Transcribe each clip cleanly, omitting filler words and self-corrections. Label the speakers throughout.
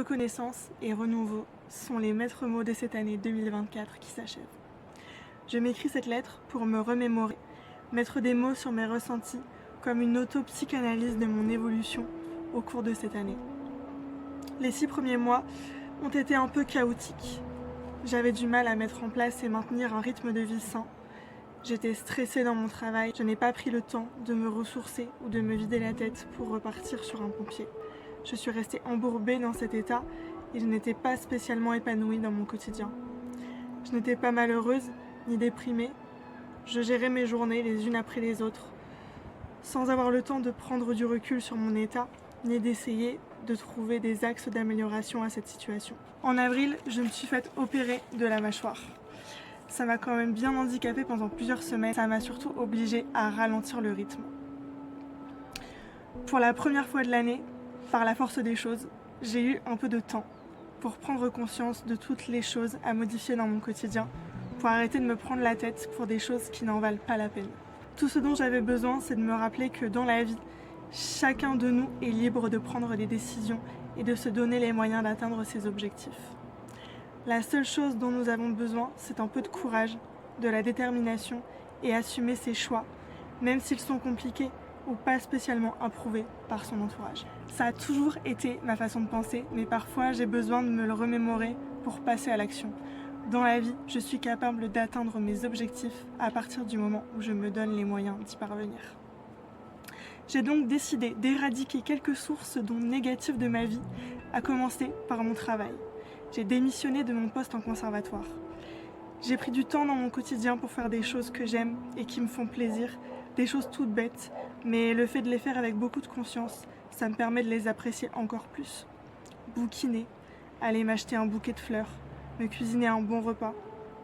Speaker 1: Reconnaissance et renouveau sont les maîtres mots de cette année 2024 qui s'achève. Je m'écris cette lettre pour me remémorer, mettre des mots sur mes ressentis comme une auto-psychanalyse de mon évolution au cours de cette année. Les 6 premiers mois ont été un peu chaotiques. J'avais du mal à mettre en place et maintenir un rythme de vie sain. J'étais stressée dans mon travail, je n'ai pas pris le temps de me ressourcer ou de me vider la tête pour repartir sur un bon pied. Je suis restée embourbée dans cet état et je n'étais pas spécialement épanouie dans mon quotidien. Je n'étais pas malheureuse ni déprimée. Je gérais mes journées les unes après les autres, sans avoir le temps de prendre du recul sur mon état, ni d'essayer de trouver des axes d'amélioration à cette situation. En avril, je me suis faite opérer de la mâchoire. Ça m'a quand même bien handicapée pendant plusieurs semaines. Ça m'a surtout obligée à ralentir le rythme. Pour la première fois de l'année, par la force des choses, j'ai eu un peu de temps pour prendre conscience de toutes les choses à modifier dans mon quotidien, pour arrêter de me prendre la tête pour des choses qui n'en valent pas la peine. Tout ce dont j'avais besoin, c'est de me rappeler que dans la vie, chacun de nous est libre de prendre des décisions et de se donner les moyens d'atteindre ses objectifs. La seule chose dont nous avons besoin, c'est un peu de courage, de la détermination et assumer ses choix, même s'ils sont compliqués ou pas spécialement approuvés par son entourage. Ça a toujours été ma façon de penser, mais parfois j'ai besoin de me le remémorer pour passer à l'action. Dans la vie, je suis capable d'atteindre mes objectifs à partir du moment où je me donne les moyens d'y parvenir. J'ai donc décidé d'éradiquer quelques sources dont négatives de ma vie, à commencer par mon travail. J'ai démissionné de mon poste en conservatoire. J'ai pris du temps dans mon quotidien pour faire des choses que j'aime et qui me font plaisir, des choses toutes bêtes, mais le fait de les faire avec beaucoup de conscience, ça me permet de les apprécier encore plus. Bouquiner, aller m'acheter un bouquet de fleurs, me cuisiner un bon repas,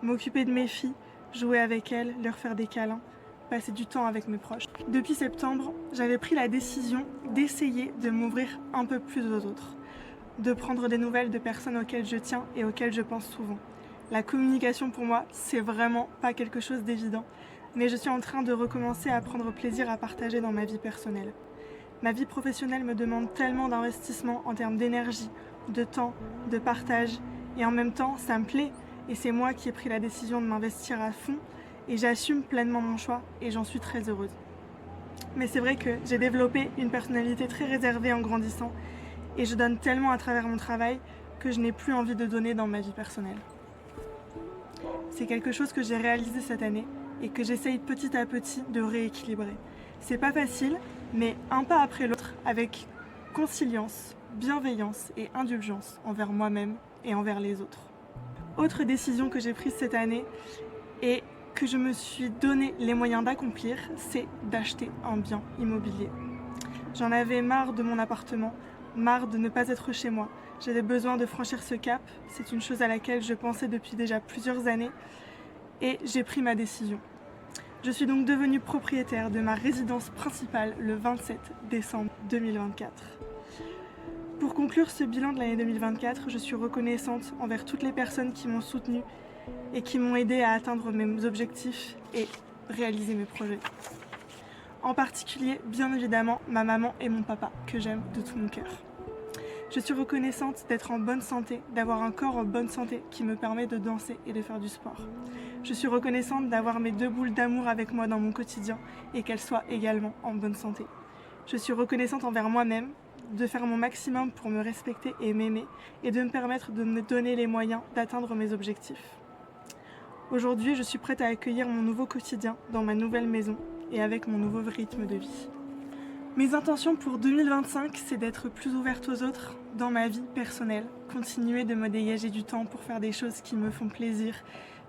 Speaker 1: m'occuper de mes filles, jouer avec elles, leur faire des câlins, passer du temps avec mes proches. Depuis septembre, j'avais pris la décision d'essayer de m'ouvrir un peu plus aux autres, de prendre des nouvelles de personnes auxquelles je tiens et auxquelles je pense souvent. La communication pour moi, c'est vraiment pas quelque chose d'évident, mais je suis en train de recommencer à prendre plaisir à partager dans ma vie personnelle. Ma vie professionnelle me demande tellement d'investissement en termes d'énergie, de temps, de partage, et en même temps, ça me plaît, et c'est moi qui ai pris la décision de m'investir à fond, et j'assume pleinement mon choix, et j'en suis très heureuse. Mais c'est vrai que j'ai développé une personnalité très réservée en grandissant, et je donne tellement à travers mon travail que je n'ai plus envie de donner dans ma vie personnelle. C'est quelque chose que j'ai réalisé cette année, et que j'essaye petit à petit de rééquilibrer. C'est pas facile, mais un pas après l'autre, avec conciliance, bienveillance et indulgence envers moi-même et envers les autres. Autre décision que j'ai prise cette année et que je me suis donné les moyens d'accomplir, c'est d'acheter un bien immobilier. J'en avais marre de mon appartement, marre de ne pas être chez moi. J'avais besoin de franchir ce cap, c'est une chose à laquelle je pensais depuis déjà plusieurs années et j'ai pris ma décision. Je suis donc devenue propriétaire de ma résidence principale le 27 décembre 2024. Pour conclure ce bilan de l'année 2024, je suis reconnaissante envers toutes les personnes qui m'ont soutenue et qui m'ont aidée à atteindre mes objectifs et réaliser mes projets. En particulier, bien évidemment, ma maman et mon papa, que j'aime de tout mon cœur. Je suis reconnaissante d'être en bonne santé, d'avoir un corps en bonne santé qui me permet de danser et de faire du sport. Je suis reconnaissante d'avoir mes 2 boules d'amour avec moi dans mon quotidien et qu'elles soient également en bonne santé. Je suis reconnaissante envers moi-même, de faire mon maximum pour me respecter et m'aimer et de me permettre de me donner les moyens d'atteindre mes objectifs. Aujourd'hui, je suis prête à accueillir mon nouveau quotidien dans ma nouvelle maison et avec mon nouveau rythme de vie. Mes intentions pour 2025, c'est d'être plus ouverte aux autres dans ma vie personnelle, continuer de me dégager du temps pour faire des choses qui me font plaisir,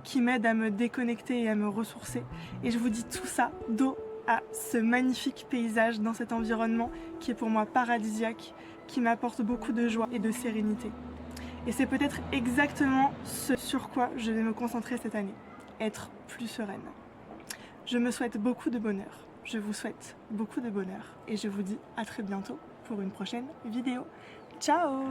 Speaker 1: qui m'aident à me déconnecter et à me ressourcer. Et je vous dis tout ça dos à ce magnifique paysage dans cet environnement qui est pour moi paradisiaque, qui m'apporte beaucoup de joie et de sérénité. Et c'est peut-être exactement ce sur quoi je vais me concentrer cette année, être plus sereine. Je me souhaite beaucoup de bonheur, je vous souhaite beaucoup de bonheur et je vous dis à très bientôt pour une prochaine vidéo. Ciao!